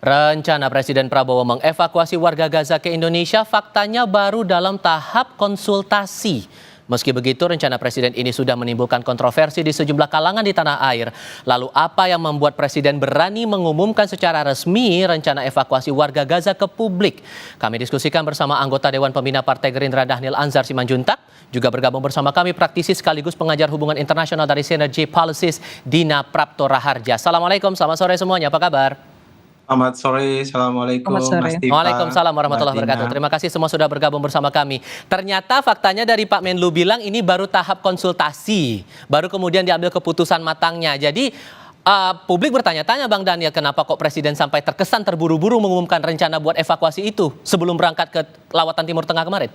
Rencana Presiden Prabowo mengevakuasi warga Gaza ke Indonesia faktanya baru dalam tahap konsultasi. Meski begitu, rencana Presiden ini sudah menimbulkan kontroversi di sejumlah kalangan di tanah air. Lalu apa yang membuat Presiden berani mengumumkan secara resmi rencana evakuasi warga Gaza ke publik? Kami diskusikan bersama anggota Dewan Pembina Partai Gerindra Dhanil Anzar Simanjuntak. Juga bergabung bersama kami praktisi sekaligus pengajar hubungan internasional dari Synergy Policies, Dina Prapto Raharja. Assalamualaikum, selamat sore semuanya, apa kabar? Selamat sore, Assalamualaikum Mas Diva. Waalaikumsalam warahmatullahi wabarakatuh. Terima kasih semua sudah bergabung bersama kami. Ternyata faktanya dari Pak Menlu bilang ini baru tahap konsultasi, baru kemudian diambil keputusan matangnya. Jadi publik bertanya-tanya Bang Daniel, kenapa kok Presiden sampai terkesan terburu-buru mengumumkan rencana buat evakuasi itu sebelum berangkat ke lawatan Timur Tengah kemarin?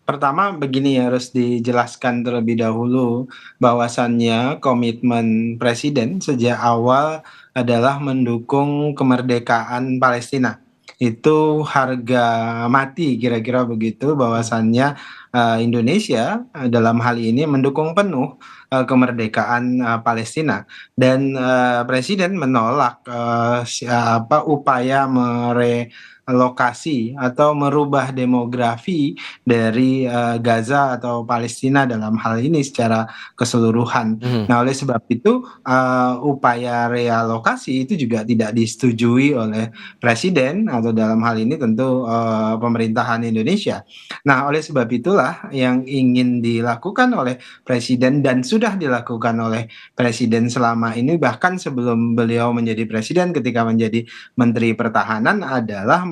Pertama begini, harus dijelaskan terlebih dahulu bahwasannya komitmen Presiden sejak awal adalah mendukung kemerdekaan Palestina. Itu harga mati kira-kira begitu, bahwasannya Indonesia dalam hal ini mendukung penuh kemerdekaan Palestina, dan Presiden menolak upaya merelokasi atau merubah demografi dari Gaza atau Palestina dalam hal ini secara keseluruhan. Nah, oleh sebab itu upaya realokasi itu juga tidak disetujui oleh Presiden atau dalam hal ini tentu pemerintahan Indonesia. Nah, oleh sebab itulah yang ingin dilakukan oleh Presiden dan sudah dilakukan oleh Presiden selama ini, bahkan sebelum beliau menjadi Presiden, ketika menjadi Menteri Pertahanan, adalah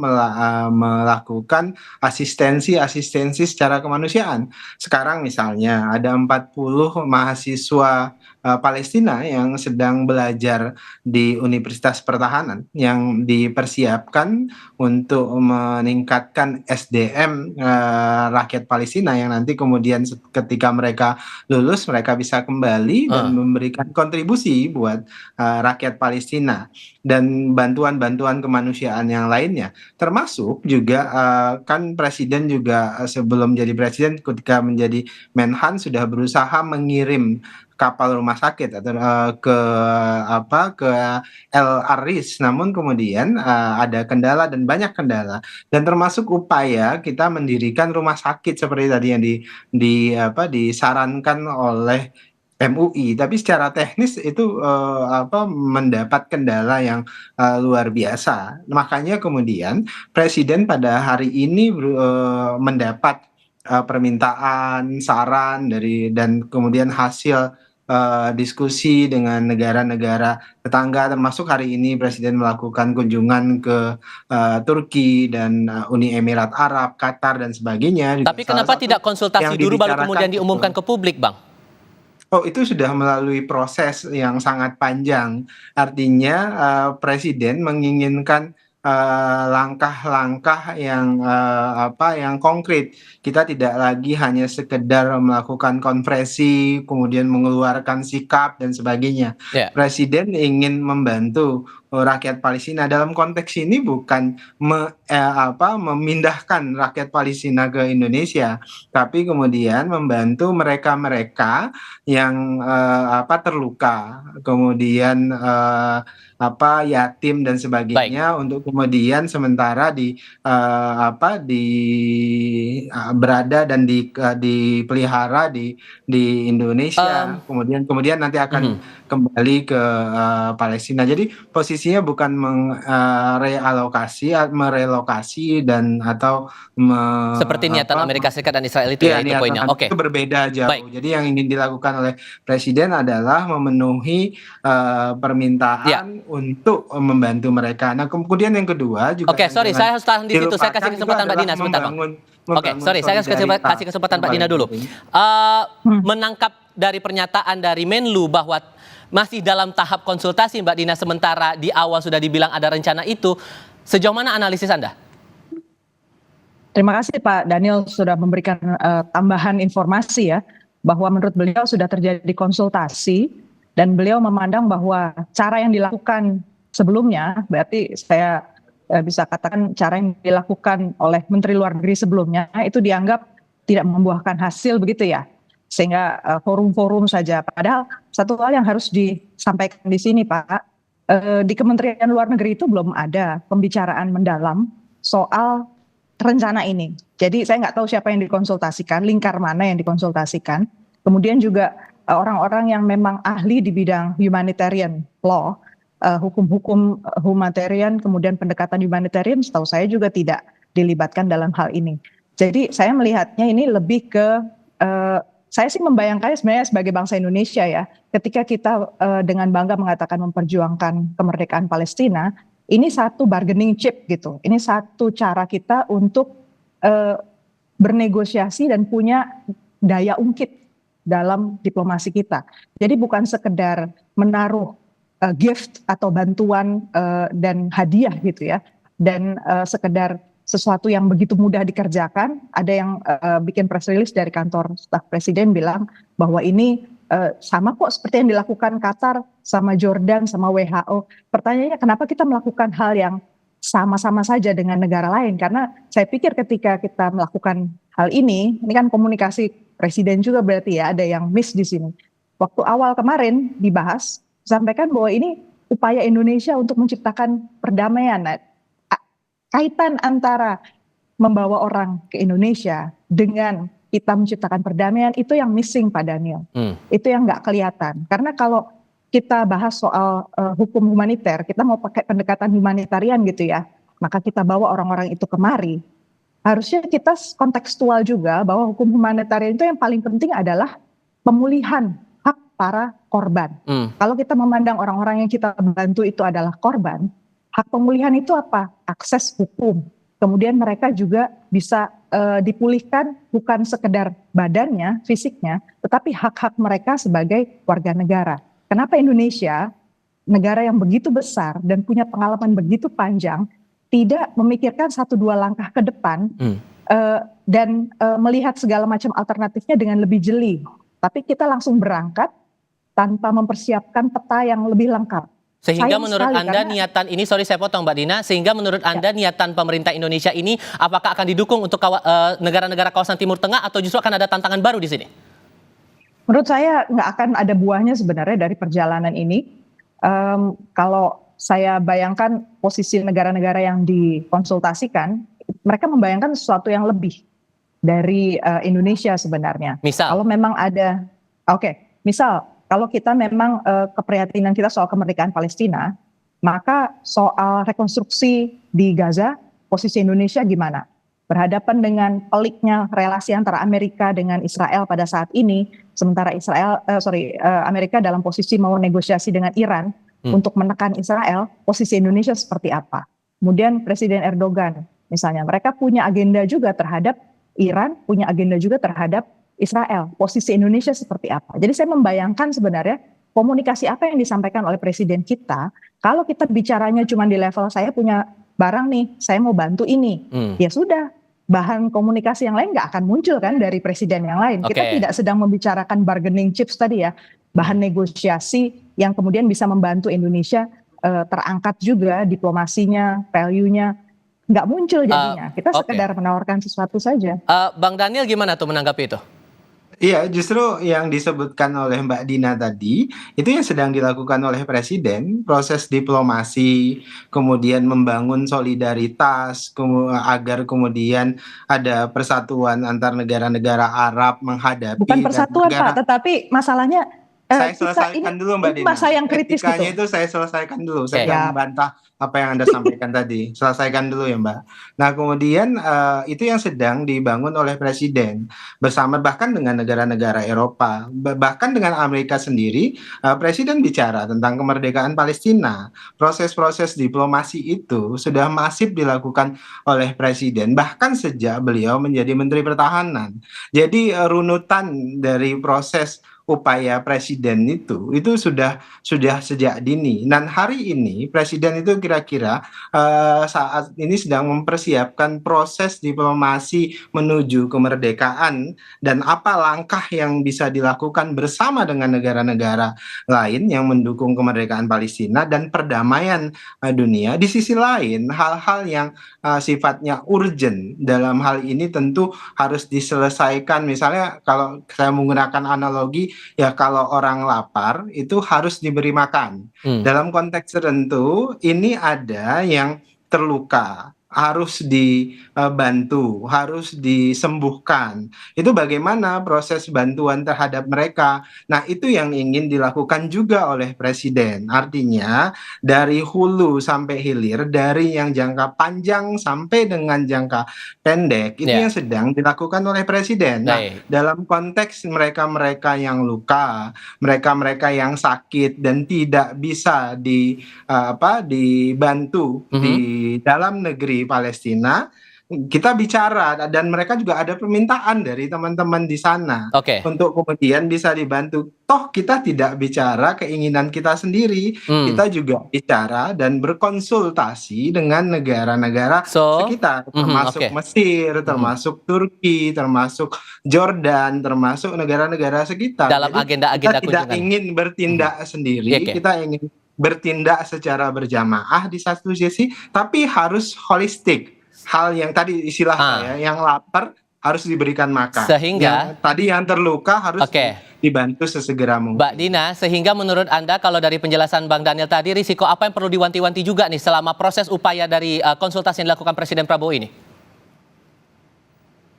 melakukan asistensi secara kemanusiaan. Sekarang misalnya ada 40 mahasiswa Palestina yang sedang belajar di Universitas Pertahanan yang dipersiapkan untuk meningkatkan SDM rakyat Palestina, yang nanti kemudian ketika mereka lulus mereka bisa kembali dan memberikan kontribusi buat rakyat Palestina, dan bantuan-bantuan kemanusiaan yang lainnya. Termasuk juga kan Presiden juga sebelum jadi Presiden, ketika menjadi Menhan, sudah berusaha mengirim kapal rumah sakit atau ke El Aris, namun kemudian ada kendala dan banyak kendala, dan termasuk upaya kita mendirikan rumah sakit seperti tadi yang disarankan oleh MUI, tapi secara teknis itu mendapat kendala yang luar biasa. Makanya kemudian Presiden pada hari ini mendapat permintaan saran dan kemudian hasil diskusi dengan negara-negara tetangga, termasuk hari ini Presiden melakukan kunjungan ke Turki dan Uni Emirat Arab, Qatar dan sebagainya. Tapi kenapa tidak konsultasi dulu baru kemudian diumumkan ke publik, Bang? Oh, itu sudah melalui proses yang sangat panjang. Artinya Presiden menginginkan langkah-langkah yang konkret. Kita tidak lagi hanya sekedar melakukan konferensi, kemudian mengeluarkan sikap dan sebagainya. Presiden ingin membantu rakyat Palestina. Dalam konteks ini bukan memindahkan rakyat Palestina ke Indonesia, tapi kemudian membantu mereka-mereka yang terluka, kemudian yatim dan sebagainya. Baik. Untuk kemudian sementara berada dan dipelihara di Indonesia, kemudian nanti akan kembali ke Palestina. Jadi posisinya bukan merelokasi dan atau seperti niatan Amerika Serikat dan Israel itu ya, itu poinnya. Itu berbeda jauh. Baik. Jadi yang ingin dilakukan oleh Presiden adalah memenuhi permintaan untuk membantu mereka. Nah, kemudian yang kedua juga. Sorry, saya harus tahan di situ. Saya kasih kesempatan Mbak Dina sebentar, Bang. Saya kasih kesempatan Mbak Dina dulu. Menangkap dari pernyataan dari Menlu bahwa masih dalam tahap konsultasi, Mbak Dina, sementara di awal sudah dibilang ada rencana itu. Sejauh mana analisis Anda? Terima kasih Pak Daniel sudah memberikan tambahan informasi ya, bahwa menurut beliau sudah terjadi konsultasi dan beliau memandang bahwa cara yang dilakukan sebelumnya, berarti saya bisa katakan cara yang dilakukan oleh Menteri Luar Negeri sebelumnya itu dianggap tidak membuahkan hasil begitu ya, sehingga forum-forum saja. Padahal satu hal yang harus disampaikan di sini Pak, di Kementerian Luar Negeri itu belum ada pembicaraan mendalam soal rencana ini. Jadi saya nggak tahu siapa yang dikonsultasikan, lingkar mana yang dikonsultasikan. Kemudian juga orang-orang yang memang ahli di bidang humanitarian law, hukum-hukum humanitarian, kemudian pendekatan humanitarian, setahu saya juga tidak dilibatkan dalam hal ini. Jadi saya melihatnya ini lebih ke, saya sih membayangkannya sebenarnya sebagai bangsa Indonesia ya, ketika kita dengan bangga mengatakan memperjuangkan kemerdekaan Palestina, ini satu bargaining chip gitu, ini satu cara kita untuk bernegosiasi dan punya daya ungkit dalam diplomasi kita. Jadi bukan sekedar menaruh gift atau bantuan dan hadiah gitu ya, dan sekedar sesuatu yang begitu mudah dikerjakan. Ada yang bikin press release dari kantor staf presiden bilang bahwa ini sama kok seperti yang dilakukan Qatar sama Jordan sama WHO. Pertanyaannya kenapa kita melakukan hal yang sama-sama saja dengan negara lain? Karena saya pikir ketika kita melakukan hal ini kan komunikasi presiden juga berarti ya ada yang miss di sini. Waktu awal kemarin dibahas, sampaikan bahwa ini upaya Indonesia untuk menciptakan perdamaian. Nah, kaitan antara membawa orang ke Indonesia dengan kita menciptakan perdamaian itu yang missing Pak Daniel. Itu yang nggak kelihatan. Karena kalau kita bahas soal hukum humaniter, kita mau pakai pendekatan humanitarian gitu ya, maka kita bawa orang-orang itu kemari. Harusnya kita kontekstual juga bahwa hukum humanitarian itu yang paling penting adalah pemulihan hak para korban. Kalau kita memandang orang-orang yang kita bantu itu adalah korban, hak pemulihan itu apa? Akses hukum. Kemudian mereka juga bisa dipulihkan bukan sekedar badannya, fisiknya, tetapi hak-hak mereka sebagai warga negara. Kenapa Indonesia, negara yang begitu besar dan punya pengalaman begitu panjang, tidak memikirkan 1-2 langkah ke depan dan melihat segala macam alternatifnya dengan lebih jeli. Tapi kita langsung berangkat tanpa mempersiapkan peta yang lebih lengkap. Sehingga Sayang menurut sekali, Anda karena niatan ini, sorry saya potong Mbak Dina, sehingga menurut Anda niatan pemerintah Indonesia ini apakah akan didukung untuk negara-negara kawasan Timur Tengah atau justru akan ada tantangan baru di sini? menurut saya nggak akan ada buahnya sebenarnya dari perjalanan ini. Kalau saya bayangkan posisi negara-negara yang dikonsultasikan, mereka membayangkan sesuatu yang lebih dari Indonesia sebenarnya. Misal? Kalau memang ada, misal kalau kita memang keprihatinan kita soal kemerdekaan Palestina, maka soal rekonstruksi di Gaza, posisi Indonesia gimana? Berhadapan dengan peliknya relasi antara Amerika dengan Israel pada saat ini, sementara Amerika dalam posisi mau negosiasi dengan Iran untuk menekan Israel, posisi Indonesia seperti apa? Kemudian Presiden Erdogan, misalnya, mereka punya agenda juga terhadap Iran, punya agenda juga terhadap Israel. Posisi Indonesia seperti apa? Jadi saya membayangkan sebenarnya komunikasi apa yang disampaikan oleh Presiden kita, kalau kita bicaranya cuma di level saya punya barang nih, saya mau bantu ini, ya sudah. Bahan komunikasi yang lain nggak akan muncul kan dari presiden yang lain. Kita tidak sedang membicarakan bargaining chips tadi ya, bahan negosiasi yang kemudian bisa membantu Indonesia terangkat juga diplomasinya, value-nya nggak muncul jadinya. Kita sekedar menawarkan sesuatu saja. Bang Daniel gimana tuh menanggapi itu? Iya, justru yang disebutkan oleh Mbak Dina tadi, itu yang sedang dilakukan oleh Presiden, proses diplomasi, kemudian membangun solidaritas, agar kemudian ada persatuan antar negara-negara Arab menghadapi. Bukan persatuan Pak, tetapi masalahnya saya selesaikan dulu Mbak Dina. Masa yang kritis Etikanya gitu. itu saya selesaikan dulu. Saya akan membantah apa yang Anda sampaikan tadi. Selesaikan dulu ya Mbak. Nah kemudian itu yang sedang dibangun oleh Presiden bersama bahkan dengan negara-negara Eropa, bahkan dengan Amerika sendiri. Presiden bicara tentang kemerdekaan Palestina. Proses-proses diplomasi itu sudah masif dilakukan oleh Presiden bahkan sejak beliau menjadi Menteri Pertahanan. Jadi runutan dari proses upaya presiden itu sudah sejak dini. Dan hari ini presiden itu kira-kira saat ini sedang mempersiapkan proses diplomasi menuju kemerdekaan dan apa langkah yang bisa dilakukan bersama dengan negara-negara lain yang mendukung kemerdekaan Palestina dan perdamaian dunia. Di sisi lain, hal-hal yang sifatnya urgent dalam hal ini tentu harus diselesaikan. Misalnya kalau saya menggunakan analogi ya kalau orang lapar itu harus diberi makan. Dalam konteks tertentu ini ada yang terluka, harus dibantu, harus disembuhkan. Itu bagaimana proses bantuan terhadap mereka. Nah, itu yang ingin dilakukan juga oleh Presiden. Artinya, dari hulu sampai hilir, dari yang jangka panjang sampai dengan jangka pendek, itu yang sedang dilakukan oleh Presiden. Nah, dalam konteks mereka-mereka yang luka, mereka-mereka yang sakit dan tidak bisa dibantu di dalam negeri Palestina, kita bicara dan mereka juga ada permintaan dari teman-teman di sana untuk kemudian bisa dibantu. Toh kita tidak bicara keinginan kita sendiri, kita juga bicara dan berkonsultasi dengan negara-negara sekitar, termasuk Mesir, termasuk Turki, termasuk Jordan, termasuk negara-negara sekitar. Dalam agenda-agenda kita tidak ingin bertindak sendiri, kita ingin bertindak secara berjamaah di satu sisi, tapi harus holistik. Hal yang tadi istilah saya, yang lapar harus diberikan makan. Sehingga yang terluka harus dibantu sesegera mungkin. Mbak Dina, sehingga menurut Anda kalau dari penjelasan Bang Daniel tadi, risiko apa yang perlu diwanti-wanti juga nih selama proses upaya dari konsultasi yang dilakukan Presiden Prabowo ini?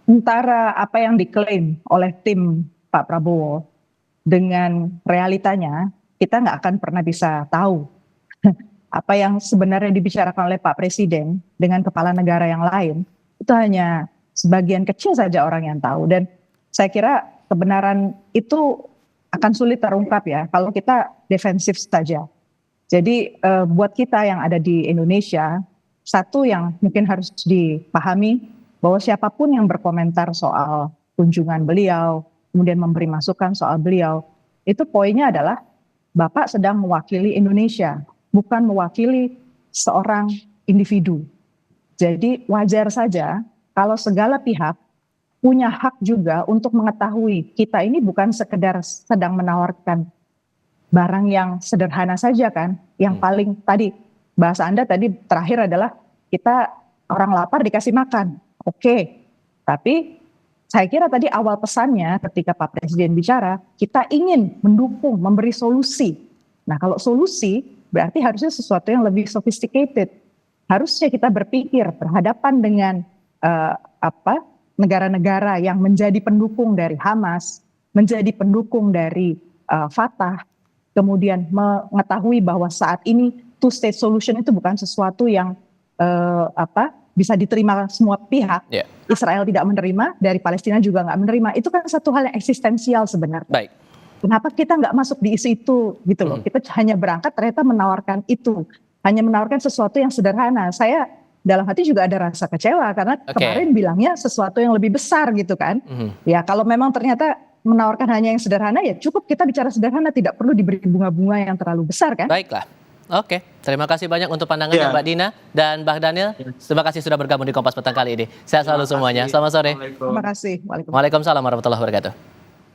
Antara apa yang diklaim oleh tim Pak Prabowo dengan realitanya, kita nggak akan pernah bisa tahu apa yang sebenarnya dibicarakan oleh Pak Presiden dengan kepala negara yang lain. Itu hanya sebagian kecil saja orang yang tahu. Dan saya kira kebenaran itu akan sulit terungkap ya kalau kita defensif saja. Jadi buat kita yang ada di Indonesia, satu yang mungkin harus dipahami bahwa siapapun yang berkomentar soal kunjungan beliau, kemudian memberi masukan soal beliau, itu poinnya adalah Bapak sedang mewakili Indonesia, bukan mewakili seorang individu. Jadi wajar saja kalau segala pihak punya hak juga untuk mengetahui kita ini bukan sekedar sedang menawarkan barang yang sederhana saja kan. Yang paling tadi, bahasa Anda tadi terakhir adalah kita orang lapar dikasih makan. Oke, tapi saya kira tadi awal pesannya ketika Pak Presiden bicara, kita ingin mendukung, memberi solusi. Nah kalau solusi berarti harusnya sesuatu yang lebih sophisticated. Harusnya kita berpikir berhadapan dengan negara-negara yang menjadi pendukung dari Hamas, menjadi pendukung dari Fatah, kemudian mengetahui bahwa saat ini two-state solution itu bukan sesuatu yang bisa diterima semua pihak. Israel tidak menerima, dari Palestina juga nggak menerima. Itu kan satu hal yang eksistensial sebenarnya. Baik. Kenapa kita nggak masuk di isu itu gitu loh? Kita hanya berangkat ternyata menawarkan itu, hanya menawarkan sesuatu yang sederhana. Saya dalam hati juga ada rasa kecewa karena kemarin bilangnya sesuatu yang lebih besar gitu kan. Ya kalau memang ternyata menawarkan hanya yang sederhana ya cukup kita bicara sederhana, tidak perlu diberi bunga-bunga yang terlalu besar kan. Baiklah. Oke, terima kasih banyak untuk pandangannya Mbak Dina dan Bang Daniel. Terima kasih sudah bergabung di Kompas Petang kali ini. Sehat selalu semuanya. Selamat sore. Terima kasih. Waalaikumsalam warahmatullahi wabarakatuh.